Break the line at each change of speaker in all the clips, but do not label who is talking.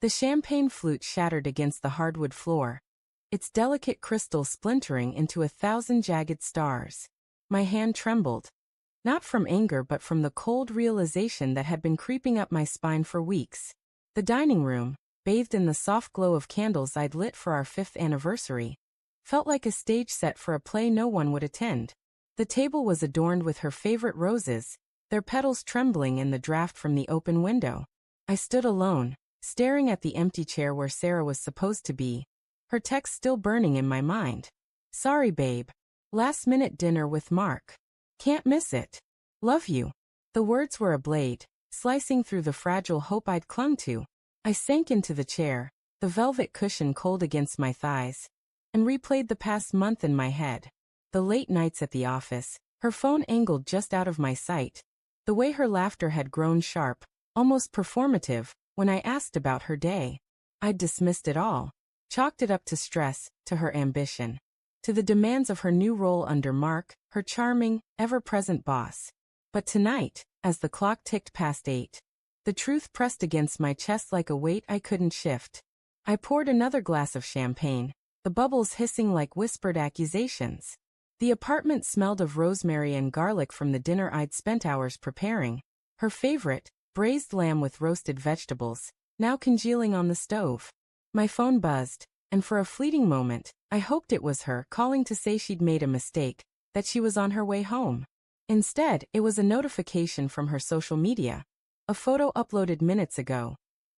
The champagne flute shattered against the hardwood floor, its delicate crystal splintering into 1,000 jagged stars. My hand trembled, not from anger but from the cold realization that had been creeping up my spine for weeks. The dining room, bathed in the soft glow of candles I'd lit for our 5th anniversary, felt like a stage set for a play no one would attend. The table was adorned with her favorite roses, their petals trembling in the draft from the open window. I stood alone, staring at the empty chair where Sarah was supposed to be, her text still burning in my mind. Sorry, babe. Last-minute dinner with Mark. Can't miss it. Love you. The words were a blade, slicing through the fragile hope I'd clung to. I sank into the chair, the velvet cushion cold against my thighs, and replayed the past month in my head. The late nights at the office, her phone angled just out of my sight, the way her laughter had grown sharp, almost performative, when I asked about her day. I'd dismissed it all, chalked it up to stress, to her ambition, to the demands of her new role under Mark, her charming, ever-present boss. But tonight, as the clock ticked past 8, the truth pressed against my chest like a weight I couldn't shift. I poured another glass of champagne, the bubbles hissing like whispered accusations. The apartment smelled of rosemary and garlic from the dinner I'd spent hours preparing, her favorite, braised lamb with roasted vegetables, now congealing on the stove. My phone buzzed, and for a fleeting moment, I hoped it was her calling to say she'd made a mistake, that she was on her way home. Instead, it was a notification from her social media. A photo uploaded minutes ago.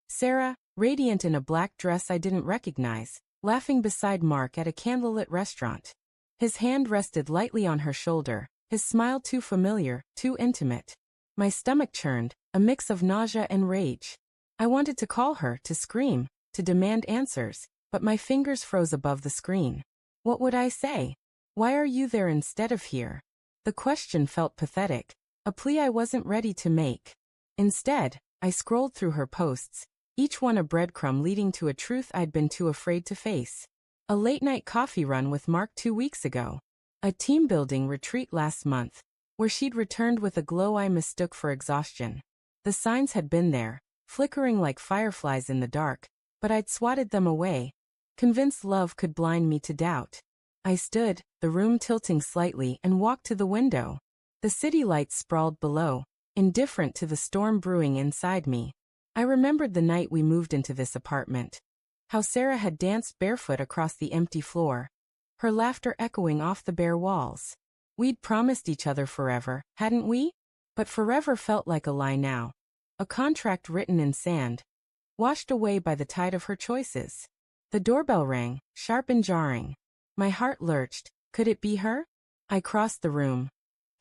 Sarah, radiant in a black dress I didn't recognize, laughing beside Mark at a candlelit restaurant. His hand rested lightly on her shoulder, his smile too familiar, too intimate. My stomach churned, a mix of nausea and rage. I wanted to call her, to scream, to demand answers, but my fingers froze above the screen. What would I say? Why are you there instead of here? The question felt pathetic, a plea I wasn't ready to make. Instead, I scrolled through her posts, each one a breadcrumb leading to a truth I'd been too afraid to face. A late-night coffee run with Mark 2 weeks ago. A team-building retreat last month, where she'd returned with a glow I mistook for exhaustion. The signs had been there, flickering like fireflies in the dark, but I'd swatted them away, convinced love could blind me to doubt. I stood, the room tilting slightly, and walked to the window. The city lights sprawled below, indifferent to the storm brewing inside me. I remembered the night we moved into this apartment. How Sarah had danced barefoot across the empty floor, her laughter echoing off the bare walls. We'd promised each other forever, hadn't we? But forever felt like a lie now. A contract written in sand, washed away by the tide of her choices. The doorbell rang, sharp and jarring. My heart lurched. Could it be her? I crossed the room,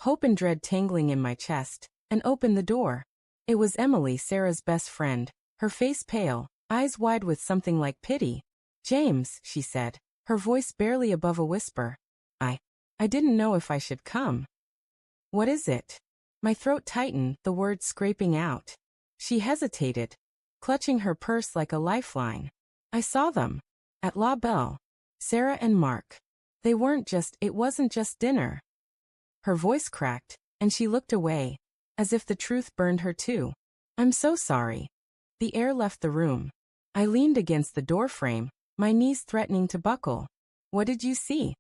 hope and dread tangling in my chest, and opened the door. It was Emily, Sarah's best friend, her face pale, eyes wide with something like pity. James, she said, her voice barely above a whisper. I didn't know if I should come. What is it? My throat tightened, the words scraping out. She hesitated, clutching her purse like a lifeline. I saw them. At La Belle. Sarah and Mark. It wasn't just dinner. Her voice cracked, and she looked away, as if the truth burned her too. I'm so sorry. The air left the room. I leaned against the doorframe, my knees threatening to buckle. What did you see?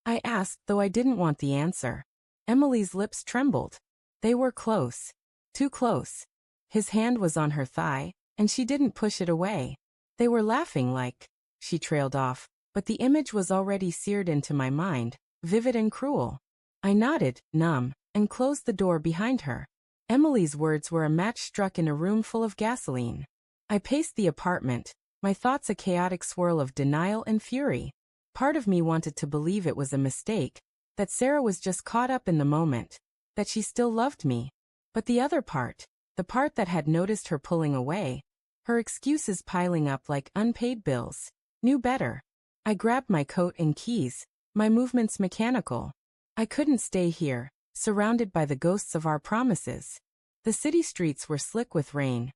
I asked, though I didn't want the answer. Emily's lips trembled. They were close. Too close. His hand was on her thigh, and she didn't push it away. They were laughing like... She trailed off, but the image was already seared into my mind, vivid and cruel. I nodded, numb, and closed the door behind her. Emily's words were a match struck in a room full of gasoline. I paced the apartment, my thoughts a chaotic swirl of denial and fury. Part of me wanted to believe it was a mistake, that Sarah was just caught up in the moment, that she still loved me. But the other part, the part that had noticed her pulling away, her excuses piling up like unpaid bills, knew better. I grabbed my coat and keys, my movements mechanical. I couldn't stay here, surrounded by the ghosts of our promises. The city streets were slick with rain,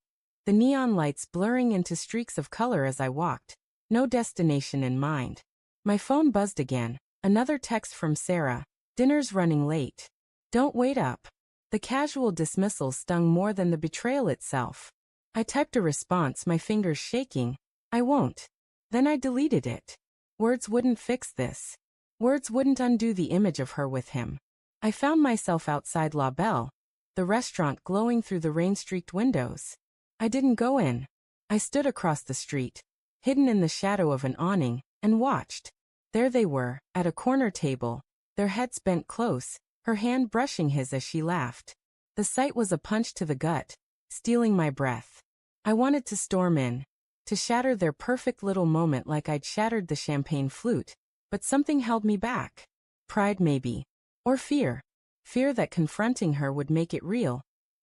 the neon lights blurring into streaks of color as I walked, no destination in mind. My phone buzzed again, another text from Sarah. Dinner's running late. Don't wait up. The casual dismissal stung more than the betrayal itself. I typed a response, my fingers shaking. I won't. Then I deleted it. Words wouldn't fix this. Words wouldn't undo the image of her with him. I found myself outside La Belle, the restaurant glowing through the rain-streaked windows. I didn't go in. I stood across the street, hidden in the shadow of an awning, and watched. There they were, at a corner table, their heads bent close, her hand brushing his as she laughed. The sight was a punch to the gut, stealing my breath. I wanted to storm in, to shatter their perfect little moment like I'd shattered the champagne flute, but something held me back. Pride maybe. Or fear. Fear that confronting her would make it real,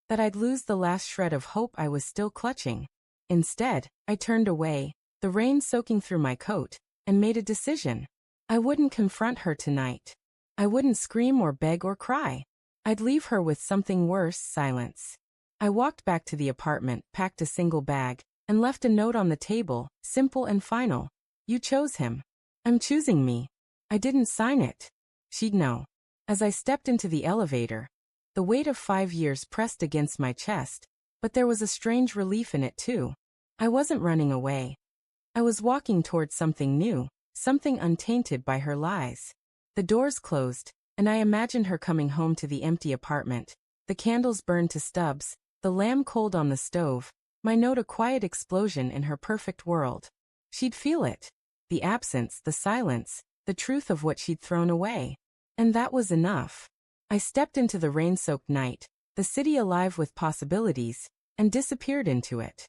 that I'd lose the last shred of hope I was still clutching. Instead, I turned away, the rain soaking through my coat, and made a decision. I wouldn't confront her tonight. I wouldn't scream or beg or cry. I'd leave her with something worse, silence. I walked back to the apartment, packed a single bag, and left a note on the table, simple and final. You chose him. I'm choosing me. I didn't sign it. She'd know. As I stepped into the elevator, the weight of 5 years pressed against my chest, but there was a strange relief in it too. I wasn't running away. I was walking towards something new, something untainted by her lies. The doors closed, and I imagined her coming home to the empty apartment, the candles burned to stubs, the lamb cold on the stove, my note a quiet explosion in her perfect world. She'd feel it. The absence, the silence, the truth of what she'd thrown away. And that was enough. I stepped into the rain-soaked night, the city alive with possibilities, and disappeared into it.